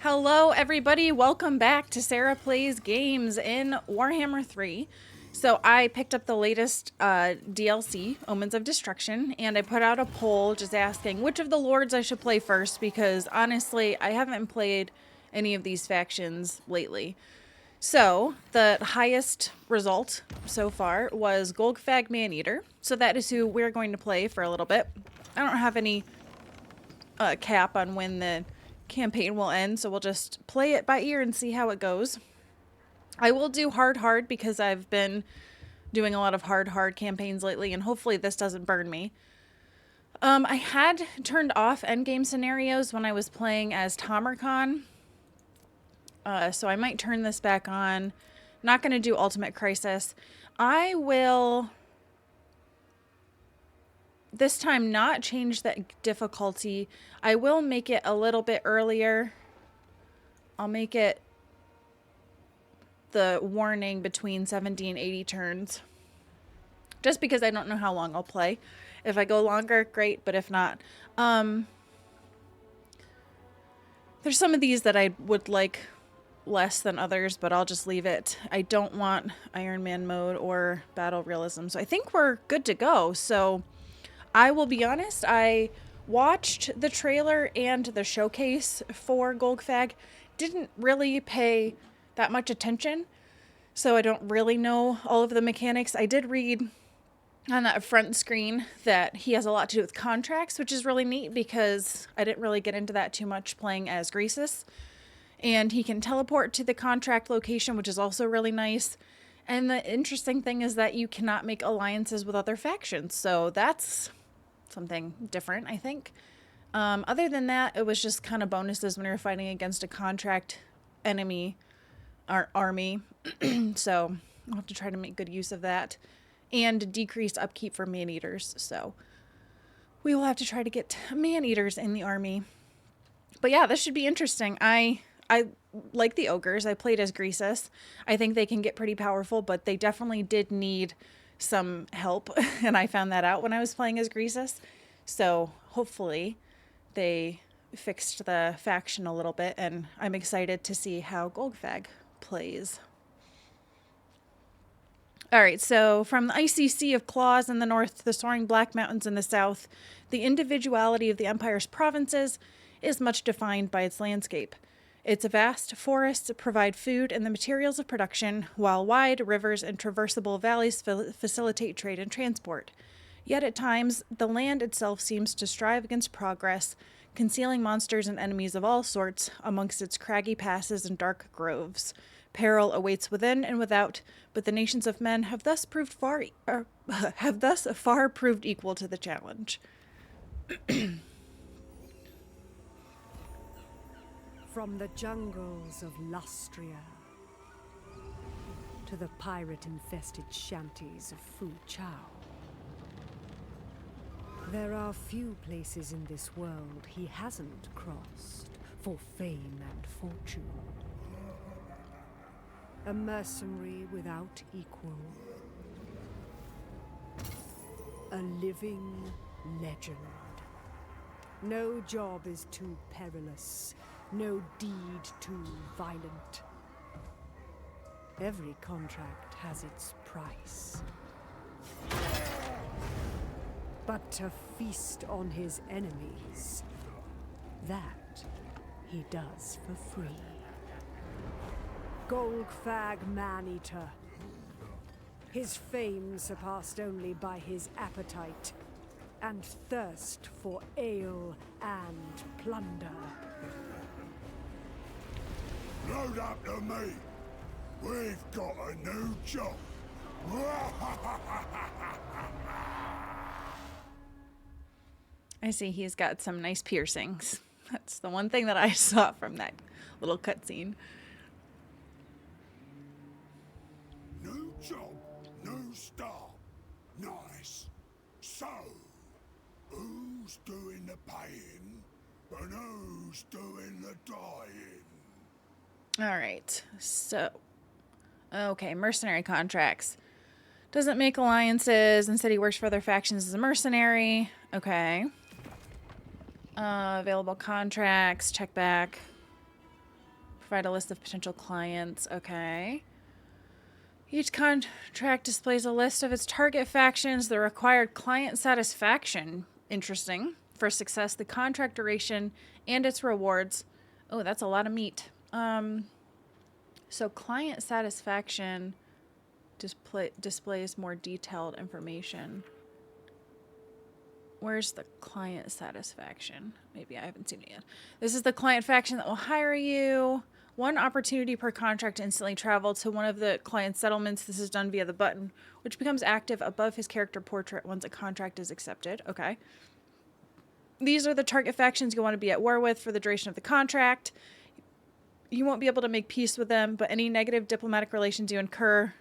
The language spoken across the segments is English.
Hello everybody, welcome back to Sarah Plays Games in Warhammer 3. So I picked up the latest DLC, Omens of Destruction, and I put out a poll just asking which of the lords I should play first because honestly, I haven't played any of these factions lately. So the highest result so far was Golgfag Maneater. So that is who we're going to play for a little bit. I don't have any cap on when the campaign will end, so we'll just play it by ear and see how it goes. I will do hard because I've been doing a lot of hard campaigns lately, and hopefully this doesn't burn me. I had turned off endgame scenarios when I was playing as Tamarkan, so I might turn this back on. Not going to do Ultimate Crisis. I will this time not change the difficulty. I will make it a little bit earlier. I'll make it the warning between 70 and 80 turns. Just because I don't know how long I'll play. If I go longer, great, but if not. There's some of these that I would like less than others, but I'll just leave it. I don't want Iron Man mode or battle realism, so I think we're good to go. So I will be honest, I watched the trailer and the showcase for Golgfag. Didn't really pay that much attention, so I don't really know all of the mechanics. I did read on that front screen that he has a lot to do with contracts, which is really neat because I didn't really get into that too much playing as Greasus. And he can teleport to the contract location, which is also really nice. And the interesting thing is that you cannot make alliances with other factions, so that's something different, I think. Other than that, it was just kind of bonuses when you're fighting against a contract enemy or army. So I'll have to try to make good use of that. And decreased upkeep for man-eaters. So we will have to try to get man-eaters in the army. But yeah, this should be interesting. I like the ogres. I played as Greasus. I think they can get pretty powerful, but they definitely did need some help, and I found that out when I was playing as Greasus. So hopefully they fixed the faction a little bit, and I'm excited to see how Golgfag plays. All right, so from the icy sea of claws in the north to the soaring black mountains in the south, the individuality of the Empire's provinces is much defined by its landscape. Its vast forests provide food and the materials of production, while wide rivers and traversable valleys facilitate trade and transport. Yet at times, the land itself seems to strive against progress, concealing monsters and enemies of all sorts amongst its craggy passes and dark groves. Peril awaits within and without, but the nations of men have thus far proved equal to the challenge. From the jungles of Lustria to the pirate-infested shanties of Fu Chao, there are few places in this world he hasn't crossed for fame and fortune. A mercenary without equal. A living legend. No job is too perilous. No deed too violent. Every contract has its price. But to feast on his enemies, that he does for free. Golgfag Maneater. His fame surpassed only by his appetite and thirst for ale and plunder. Load up to me. We've got a new job. I see he's got some nice piercings. That's the one thing that I saw from that little cutscene. New job, new start. Nice. So, who's doing the paying and who's doing the dying? All right, so, okay, mercenary contracts. Doesn't make alliances. Instead, he works for other factions as a mercenary. Okay. Available contracts, check back. Provide a list of potential clients. Okay. Each contract displays a list of its target factions, the required client satisfaction. Interesting. For success, the contract duration, and its rewards. Oh, that's a lot of meat. So client satisfaction displays more detailed information. Where's the client satisfaction? Maybe I haven't seen it yet. This is the client faction that will hire you. 1 opportunity per contract to instantly travel to one of the client's settlements. This is done via the button, which becomes active above his character portrait once a contract is accepted. Okay. These are the target factions you want to be at war with for the duration of the contract. You won't be able to make peace with them, but any negative diplomatic relations you incur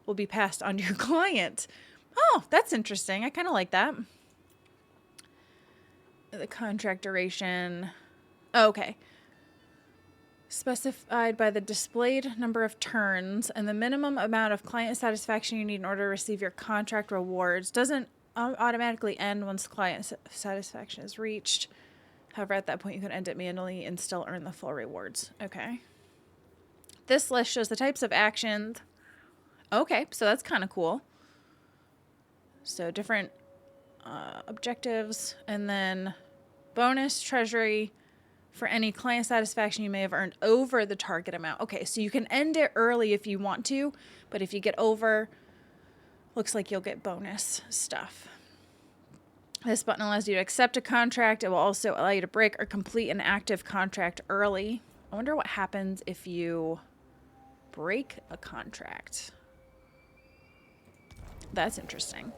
will be passed on to your client. Oh, that's interesting. I kind of like that. The contract duration. Oh, okay. Specified by the displayed number of turns and the minimum amount of client satisfaction you need in order to receive your contract rewards. Doesn't automatically end once client satisfaction is reached. However, at that point, you can end it manually and still earn the full rewards. Okay. This list shows the types of actions. Okay, so that's kind of cool. So different objectives, and then bonus treasury for any client satisfaction you may have earned over the target amount. Okay, so you can end it early if you want to, but if you get over, looks like you'll get bonus stuff. This button allows you to accept a contract. It will also allow you to break or complete an active contract early. I wonder what happens if you break a contract. That's interesting.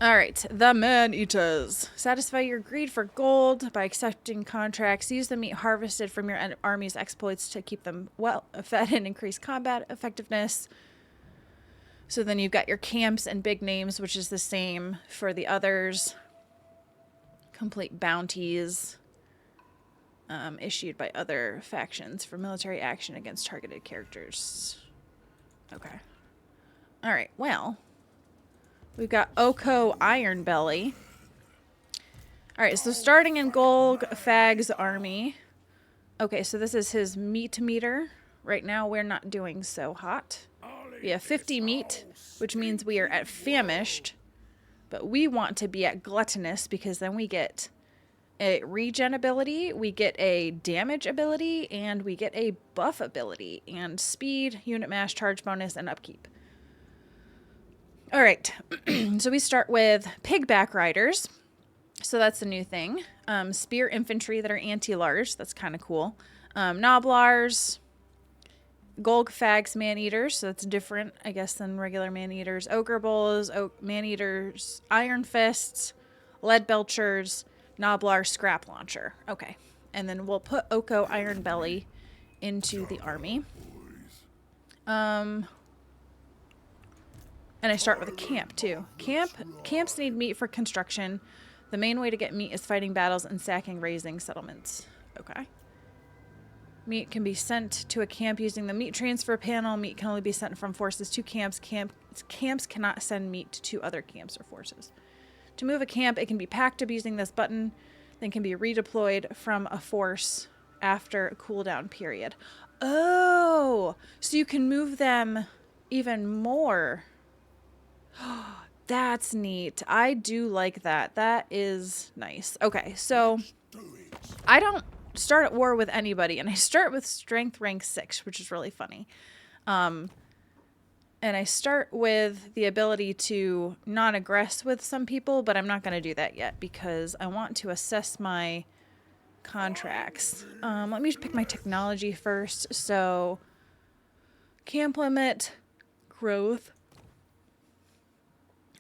All right, the Maneaters. Satisfy your greed for gold by accepting contracts. Use the meat harvested from your army's exploits to keep them well fed and increase combat effectiveness. So then you've got your camps and big names, which is the same for the others. Complete bounties issued by other factions for military action against targeted characters. Okay. All right, well, we've got Oko Ironbelly. All right, so starting in Golgfag's army. Okay, so this is his meat meter. Right now, we're not doing so hot. We have 50 meat, which means we are at famished. But we want to be at gluttonous because then we get a regen ability, we get a damage ability, and we get a buff ability, and speed, unit mass, charge bonus, and upkeep. All right, so we start with pigback riders. So that's a new thing. Spear infantry that are anti-large. That's kind of cool. Noblars. Golgfags, Maneaters. So that's different, I guess, than regular Maneaters. Ogre Bulls, Maneaters, Iron Fists, Lead Belchers, Noblar, Scrap Launcher. Okay. And then we'll put Oko Ironbelly into the army. And I start with a camp, too. Camps need meat for construction. The main way to get meat is fighting battles and sacking raising settlements. Okay. Meat can be sent to a camp using the meat transfer panel. Meat can only be sent from forces to camps. Camps cannot send meat to other camps or forces. To move a camp, it can be packed up using this button, then can be redeployed from a force after a cooldown period. Oh, so you can move them even more. That's neat. I do like that. That is nice. Okay, so I don't start at war with anybody, and I start with strength rank 6, which is really funny. And I start with the ability to non-aggress with some people, but I'm not going to do that yet because I want to assess my contracts. Let me just pick my technology first. So camp limit, growth,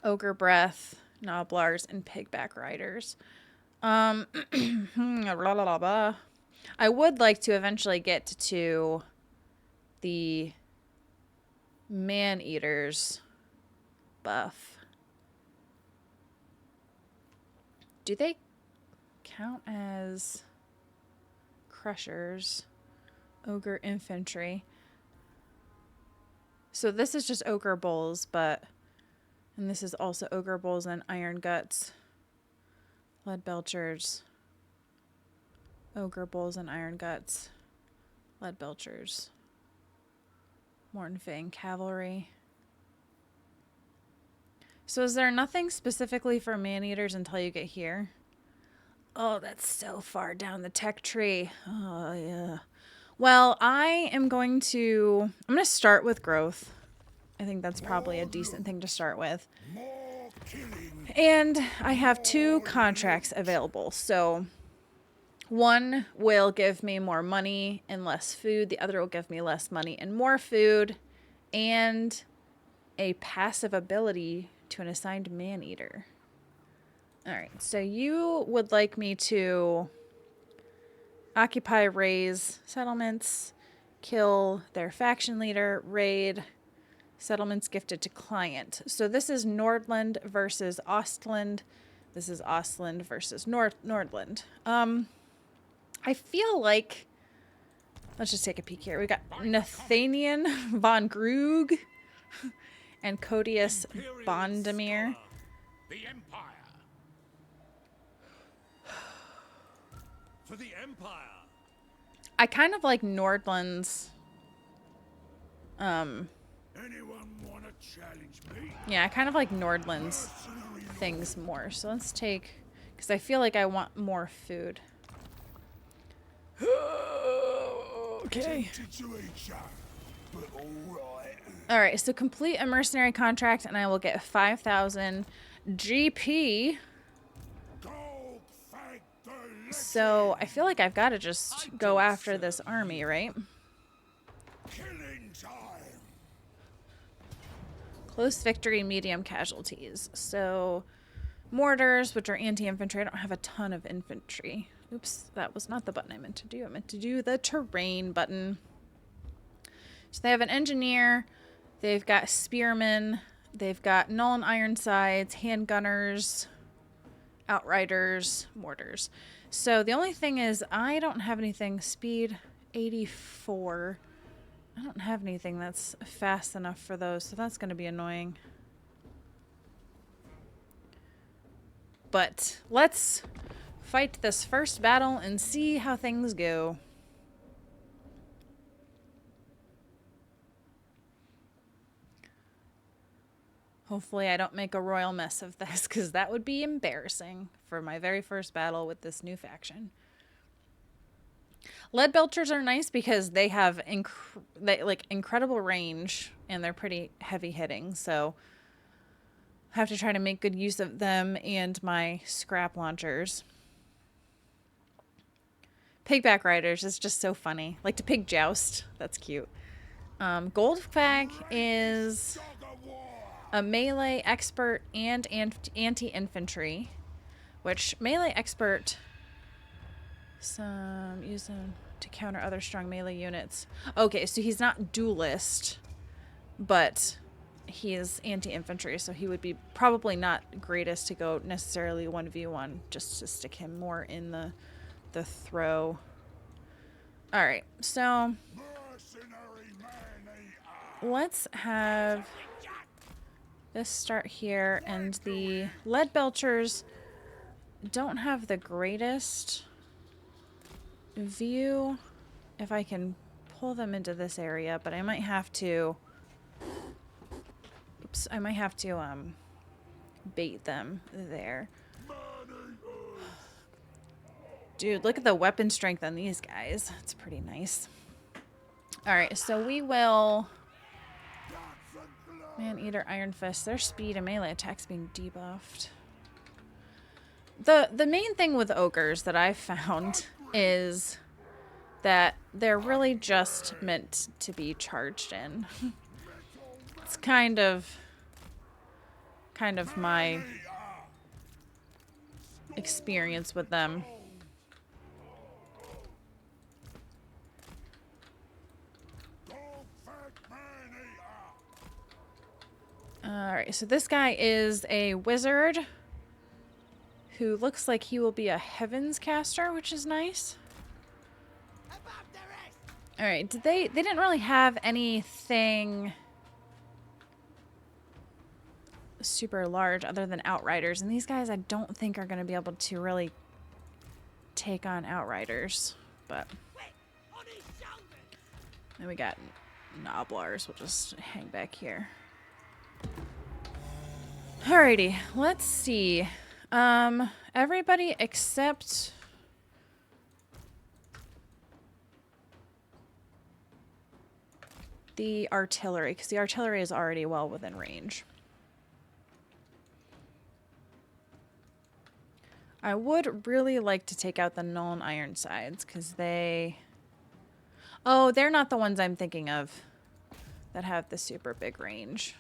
ogre breath, noblars, and pigback riders. I would like to eventually get to the Maneaters buff. Do they count as crushers? Ogre infantry. So this is just ogre bulls, and this is also ogre bulls and iron guts. Lead belchers. Ogre bulls and iron guts. Lead belchers. Mornfang Cavalry. So is there nothing specifically for man-eaters until you get here? Oh, that's so far down the tech tree. Oh, yeah. Well, I'm going to start with growth. I think that's probably a decent thing to start with. More killing. And I have 2 contracts available. So one will give me more money and less food. The other will give me less money and more food. And a passive ability to an assigned man-eater. Alright, so you would like me to occupy, raise settlements, kill their faction leader, raid settlements gifted to client. So this is Nordland versus Ostland. This is Ostland versus Nordland. I feel like, let's just take a peek here. We got Nathaniel von Grug and Codius Bondemir. The Empire. For the Empire. I kind of like Nordland's. Anyone want to challenge me? Yeah, I kind of like Nordland's things more. So let's take, because I feel like I want more food. Okay. All right, so complete a mercenary contract, and I will get 5,000 GP. So I feel like I've got to just go after this army, right? Killing time. Close victory, medium casualties. So mortars, which are anti-infantry. I don't have a ton of infantry. Oops, that was not the button I meant to do. I meant to do the terrain button. So they have an engineer. They've got spearmen. They've got null and ironsides, handgunners, outriders, mortars. So the only thing is I don't have anything. Speed 84. I don't have anything that's fast enough for those, so that's going to be annoying. But let's fight this first battle and see how things go. Hopefully I don't make a royal mess of this, because that would be embarrassing for my very first battle with this new faction. Lead belchers are nice because they have incredible range, and they're pretty heavy hitting, so I have to try to make good use of them and my scrap launchers. Pigback riders is just so funny. Like to pig joust. That's cute. Golgfag is a melee expert and anti-infantry, which melee expert, some use them to counter other strong melee units. Okay, so he's not duelist, but he is anti-infantry, so he would be probably not greatest to go necessarily 1v1, just to stick him more in the throw. All right, so let's have this start here, and the lead belchers don't have the greatest view if I can pull them into this area, but I might have to I might have to bait them there. Dude, look at the weapon strength on these guys. It's pretty nice. All right, so we will Maneater, Iron Fist. Their speed and melee attacks being debuffed. The main thing with ogres that I've found is that they're really just meant to be charged in. It's kind of my experience with them. Alright, so this guy is a wizard who looks like he will be a heavens caster, which is nice. Alright, they didn't really have anything super large other than outriders, and these guys I don't think are going to be able to really take on outriders, but then we got Noblars will just hang back here. Alrighty, let's see. Everybody except the artillery, because the artillery is already well within range. I would really like to take out the Nuln Ironsides, because they... Oh, they're not the ones I'm thinking of that have the super big range.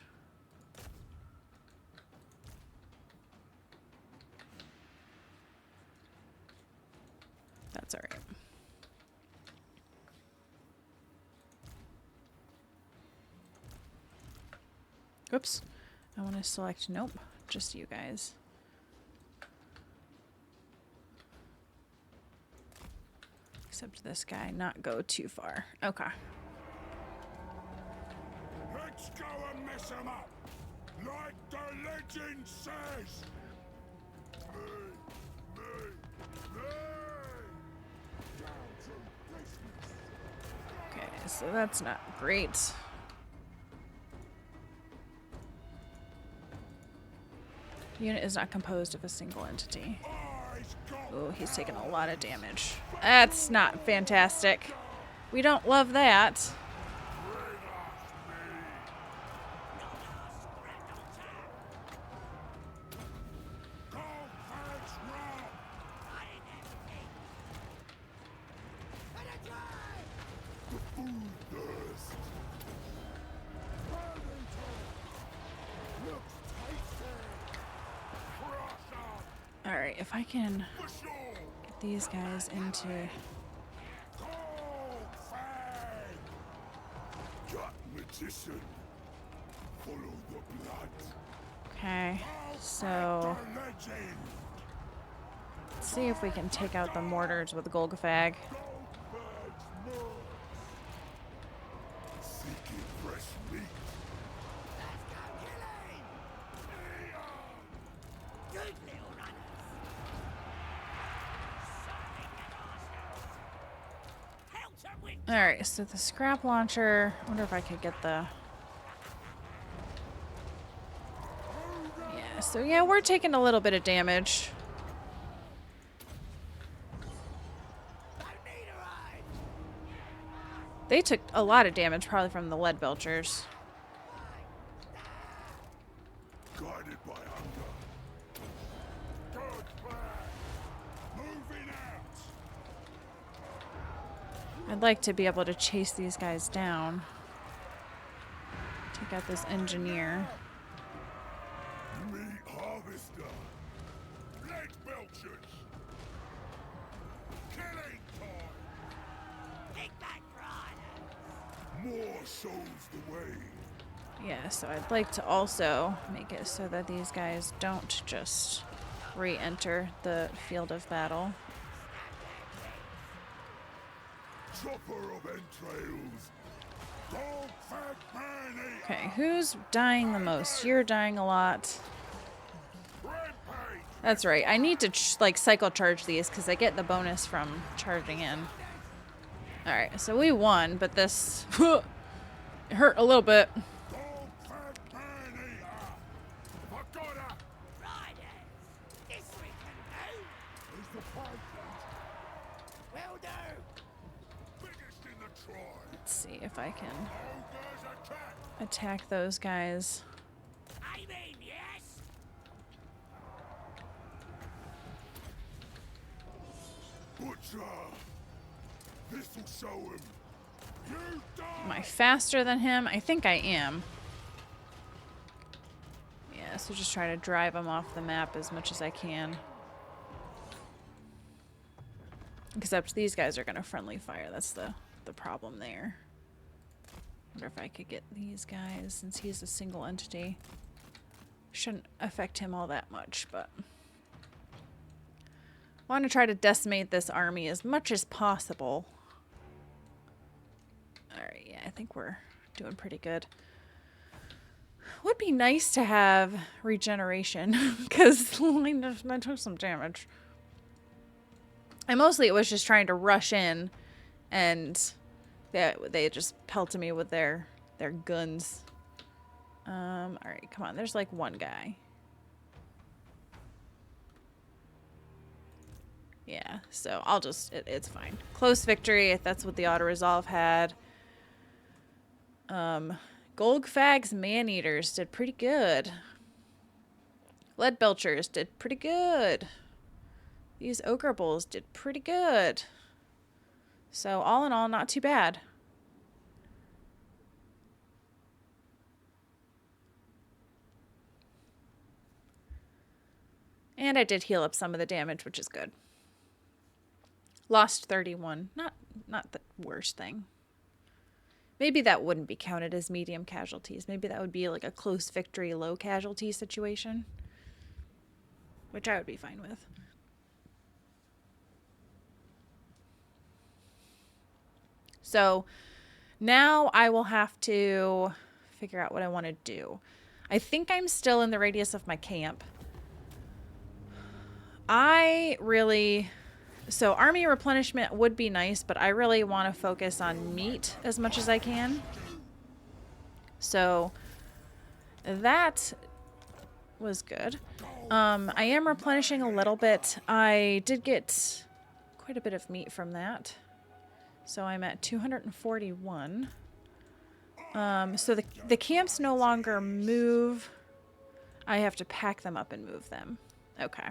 That's all right. Oops. I want to select... Nope. Just you guys. Except this guy. Not go too far. Okay. Let's go and mess 'em up, like the legend says. Okay, so that's not great. Unit is not composed of a single entity. Oh, he's taking a lot of damage. That's not fantastic. We don't love that. Alright, if I can get these guys into... Magician, follow the blood. Okay, so... Let's see if we can take out the mortars with Golgfag. Seeking fresh meat. Good little runners. Alright, so the scrap launcher... I wonder if I could get the... Yeah, so yeah, we're taking a little bit of damage. They took a lot of damage, probably from the lead belchers. Guided by hunger. Good plan. Moving out. I'd like to be able to chase these guys down. Take out this engineer. Meat harvester. Lead belchers. Killing time. Take back riders. More shows the way. Yeah, so I'd like to also make it so that these guys don't just re-enter the field of battle. Chopper of entrails. Golgfag Maneater. Okay, who's dying the most? You're dying a lot. Rampage. That's right. I need to like cycle charge these because I get the bonus from charging in. All right, so we won, but this it hurt a little bit. Golgfag Maneater. Pagoda. Riders. This we can do. Who's the fight? Will do. Biggest in the tribe. Let's see if I can Ogres attack. attack those guys. I mean, yes. Butcher. This'll show him. You die. Am I faster than him? I think I am. Yeah, so just try to drive him off the map as much as I can. Except these guys are going to friendly fire. That's the problem there. Wonder if I could get these guys, since he's a single entity. Shouldn't affect him all that much, but... want to try to decimate this army as much as possible. Alright, yeah, I think we're doing pretty good. Would be nice to have regeneration, because I took some damage. And mostly it was just trying to rush in, and They just pelted me with their guns. All right, come on. There's like one guy. Yeah, so I'll just it's fine. Close victory. If that's what the auto resolve had. Golgfag's Maneaters did pretty good. Lead Belchers did pretty good. These Ogre Bulls did pretty good. So all in all, not too bad. And I did heal up some of the damage, which is good. Lost 31. Not the worst thing. Maybe that wouldn't be counted as medium casualties. Maybe that would be like a close victory, low casualty situation. Which I would be fine with. So now I will have to figure out what I want to do. I think I'm still in the radius of my camp. So army replenishment would be nice, but I really want to focus on meat as much as I can. So that was good. I am replenishing a little bit. I did get quite a bit of meat from that. So I'm at 241. So the camps no longer move. I have to pack them up and move them. Okay.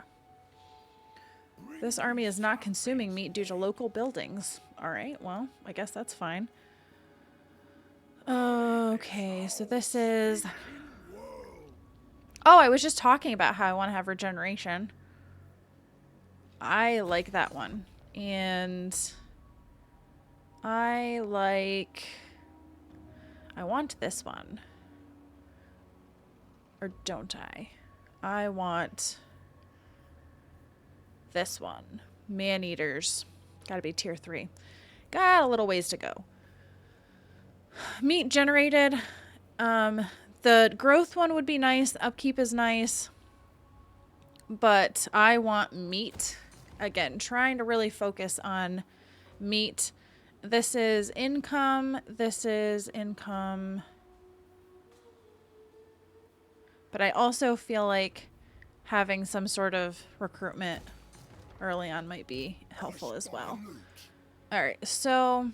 This army is not consuming meat due to local buildings. All right, well, I guess that's fine. Okay, so this is... Oh, I was just talking about how I want to have regeneration. I like that one. And I want this one. Or don't I? I want this one. Maneaters. Gotta be tier 3. Got a little ways to go. Meat generated. The growth one would be nice. Upkeep is nice. But I want meat. Again, trying to really focus on meat. This is income. This is income. But I also feel like having some sort of recruitment early on might be helpful as well. All right, so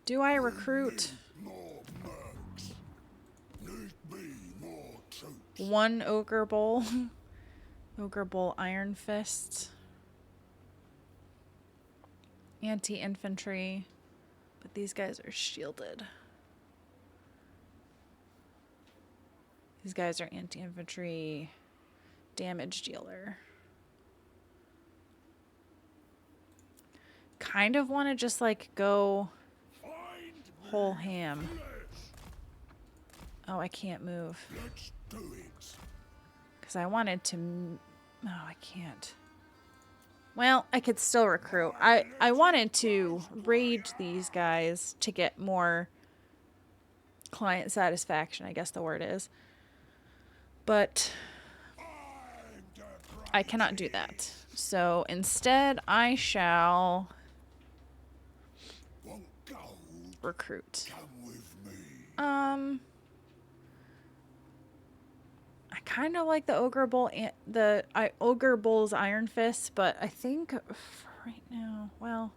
do I recruit one Ogre Bull? Ogre Bull Iron Fist. Anti-infantry. But these guys are shielded. These guys are anti-infantry damage dealer. Kind of want to just like go whole ham. Oh, I can't move. Because I wanted to... Oh, I can't. Well, I could still recruit. I wanted to raid these guys to get more client satisfaction, I guess the word is. But I cannot do that. So instead, I shall recruit. I kind of like the Ogre Bull and Ogre Bull's Iron Fist, but I think right now, well,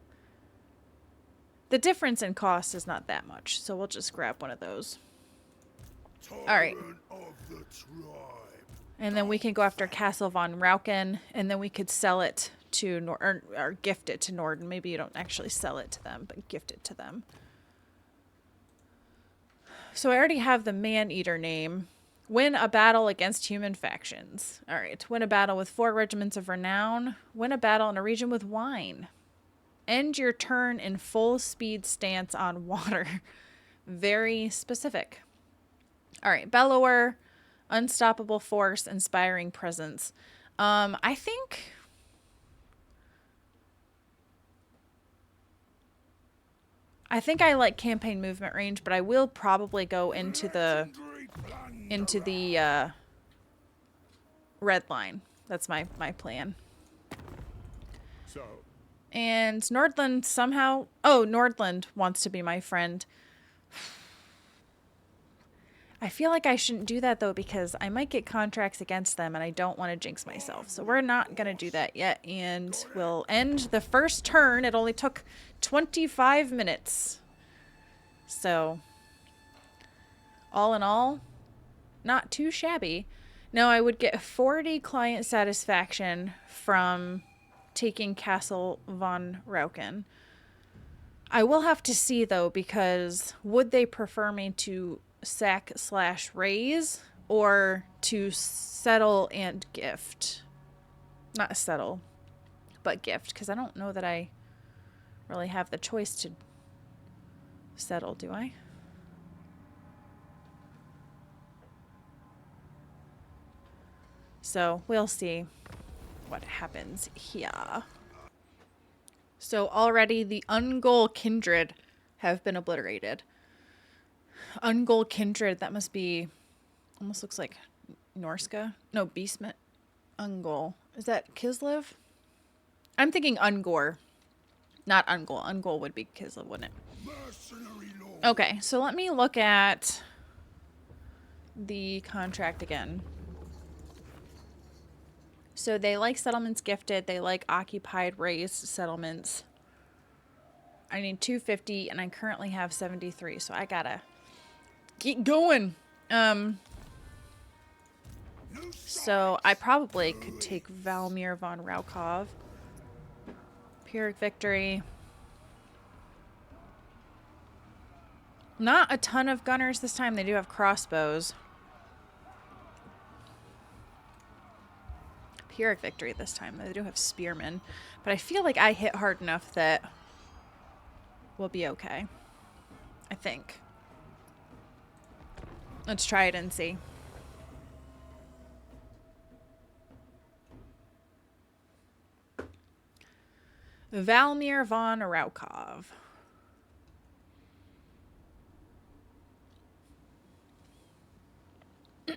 the difference in cost is not that much, so we'll just grab one of those. All right. And then we can go after Castle von Rauken, and then we could sell it to or gift it to Norden. Maybe you don't actually sell it to them, but gift it to them. So I already have the Maneater name. Win a battle against human factions. All right. Win a battle with 4 regiments of renown. Win a battle in a region with wine. End your turn in full speed stance on water. Very specific. All right. Bellower. Unstoppable force. Inspiring presence. I think... I like campaign movement range, but I will probably go into the red line. That's my plan. So, And Nordland somehow... Oh, Nordland wants to be my friend. I feel like I shouldn't do that, though, because I might get contracts against them, and I don't want to jinx myself. So we're not going to do that yet, and we'll end the first turn. It only took 25 minutes. So, all in all, not too shabby. Now, I would get 40 client satisfaction from taking Castle von Rauken. I will have to see, though, because would they prefer me to sack/raise or to settle and gift? Not settle, but gift, because I don't know that I really have the choice to settle, do I? So we'll see what happens here. So already the Ungol Kindred have been obliterated. Ungol Kindred, that must be, almost looks like Norska. No, Beastman. Ungol. Is that Kislev? I'm thinking Ungor, not Ungol. Ungol would be Kislev, wouldn't it? Okay, so let me look at the contract again. So they like settlements gifted. They like occupied raised settlements. I need 250 and I currently have 73. So I gotta keep going. So I probably could take Valmir von Raukov. Pyrrhic Victory. Not a ton of gunners this time. They do have crossbows. Pyrrhic Victory this time. They do have spearmen. But I feel like I hit hard enough that we'll be okay. I think. Let's try it and see. Valmir von Raukov.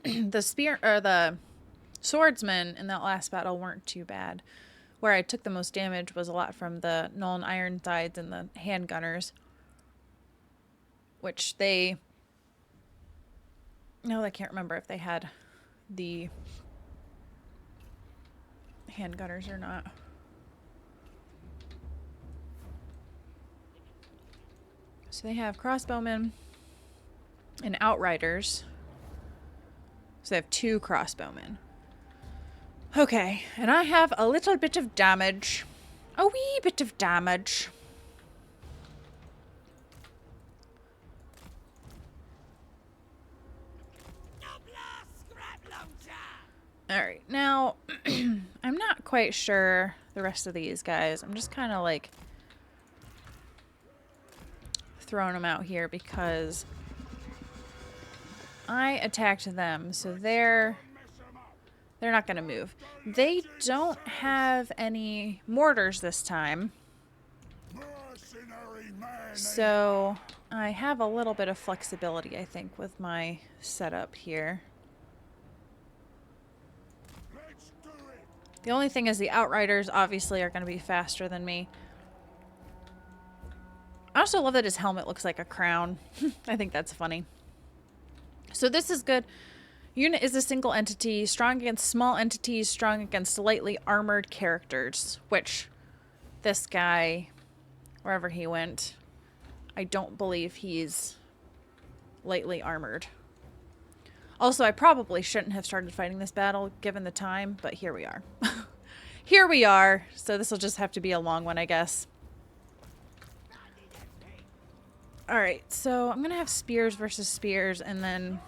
The swordsmen in that last battle weren't too bad. Where I took the most damage was a lot from the Nuln Ironsides and the handgunners. Which they... No, I can't remember if they had the handgunners or not. So they have crossbowmen and outriders. So they have 2 crossbowmen. Okay, and I have a little bit of damage. A wee bit of damage. Alright, now, I'm not quite sure the rest of these guys. I'm just kind of like throwing them out here because I attacked them, so they're not going to move. They don't have any mortars this time. So I have a little bit of flexibility, I think, with my setup here. The only thing is the outriders obviously are going to be faster than me. I also love that his helmet looks like a crown. I think that's funny. So this is good. Unit is a single entity, strong against small entities, strong against lightly armored characters, which this guy, wherever he went, I don't believe he's lightly armored. Also, I probably shouldn't have started fighting this battle given the time, but here we are. Here we are. So this will just have to be a long one, I guess. Alright, so I'm going to have spears versus spears, and then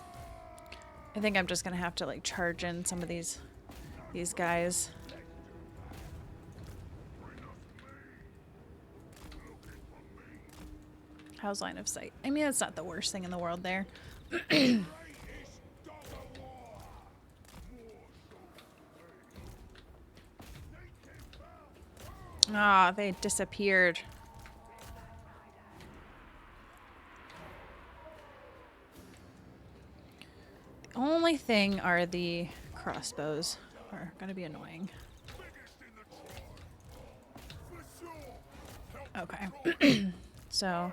I think I'm just going to have to like charge in some of these guys. How's line of sight? I mean, it's not the worst thing in the world there. Ah, they disappeared. The only thing are the crossbows are going to be annoying. Okay. So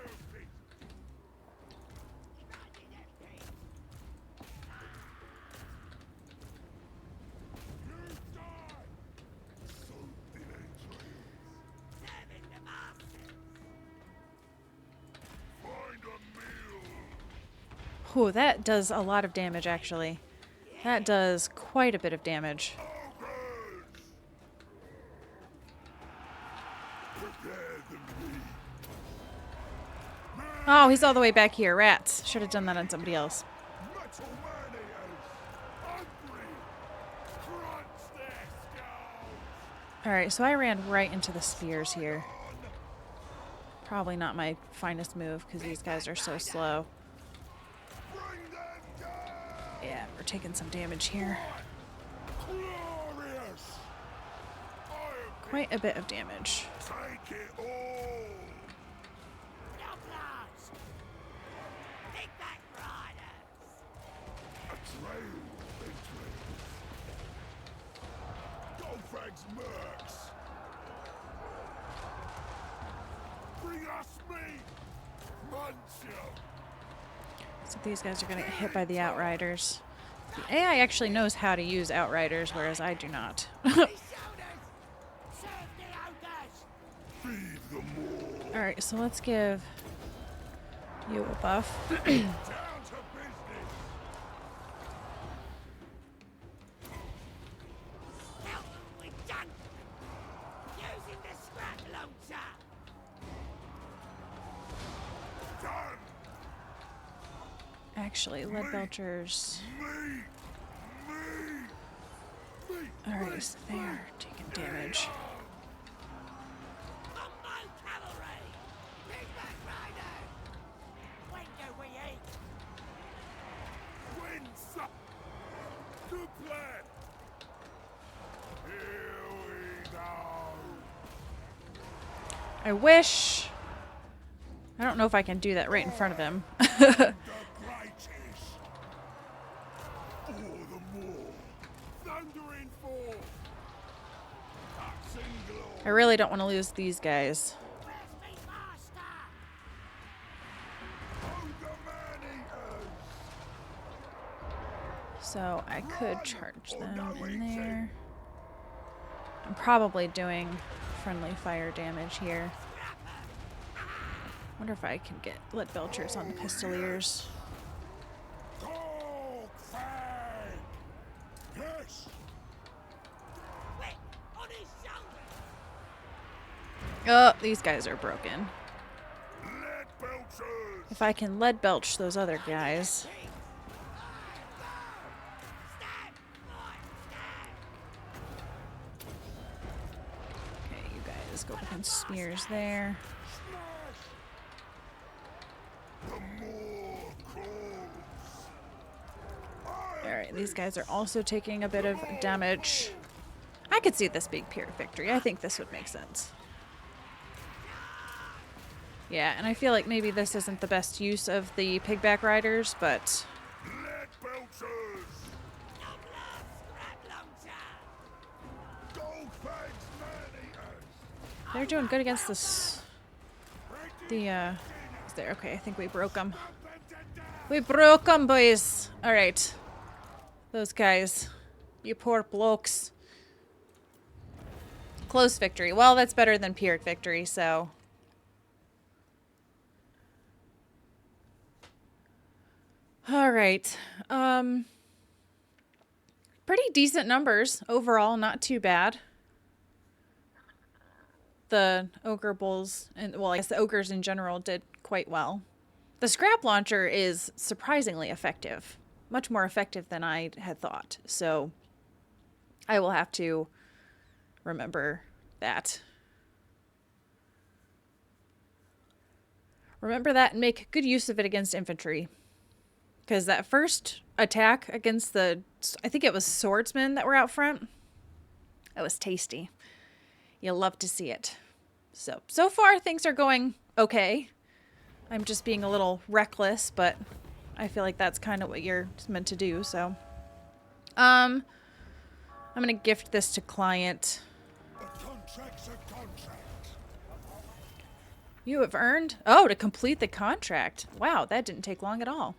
whew, that does a lot of damage, actually. That does quite a bit of damage. Oh, he's all the way back here. Rats. Should have done that on somebody else. Metal Maneaters! Hungry! Crunch their skulls! Alright, so I ran right into the spears here. Probably not my finest move, because these guys are so slow. Bring them down! Yeah, we're taking some damage here. Glorious! I'll Quite a bit of damage. take it all! A trail of entrails. Golgfag's mercs. Bring us meat! Munch 'em! So these guys are going to get hit by the Outriders. The AI actually knows how to use Outriders, whereas I do not. Feed them all! Alright, so let's give you a buff. Down to business! Help with junk! Using the scrap launcher! Done! Actually, lead belchers. Meat! Meat! Meat! Alright, so they are taking damage. Mumbo cavalry! Pigback rider! When do we eat? Win some! Good plan! Here we go! I wish... I don't know if I can do that right in front of him. The greatest! All the more! Thundering forth! Cuts and glory! I really don't want to lose these guys. Where's me master? Ogre Maneaters! So I could charge them in there. I'm probably doing friendly fire damage here. Wonder if I can get lead belchers on the pistoliers. Golgfag! Yes! Whip on his shoulder! Oh, these guys are broken. Lead belchers! If I can lead belch those other guys. Stab! Okay, you guys go against spears there. The more calls! Alright, these guys are also taking a bit of damage. I could see this being pure victory. I think this would make sense. Yeah, and I feel like maybe this isn't the best use of the pigback riders, but Lead belchers! Scrap launcher! Golgfag's Maneaters! they're doing good against this. Is there? Okay, I think we broke them. We broke them, boys. All right, those guys, you poor blokes. Close victory. Well, that's better than Pyrrhic victory, so. All right. Pretty decent numbers overall, not too bad. The ogre bulls, and well, I guess the ogres in general did quite well. The scrap launcher is surprisingly effective. Much more effective than I had thought. So I will have to remember that. Remember that and make good use of it against infantry. Because that first attack against the, I think it was swordsmen that were out front, it was tasty. You'll love to see it. So far things are going okay. I'm just being a little reckless, but I feel like that's kind of what you're meant to do, so. I'm going to gift this to client. A contract's a contract. You have earned... Oh, to complete the contract. Wow, that didn't take long at all.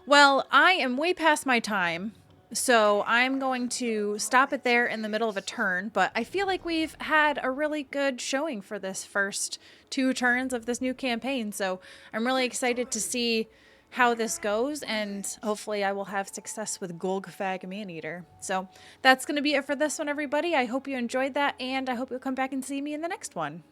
Well, I am way past my time, so I'm going to stop it there in the middle of a turn, but I feel like we've had a really good showing for this first 2 turns of this new campaign, so I'm really excited to see how this goes, and hopefully I will have success with Golgfag Maneater. So that's going to be it for this one, everybody. I hope you enjoyed that, and I hope you'll come back and see me in the next one.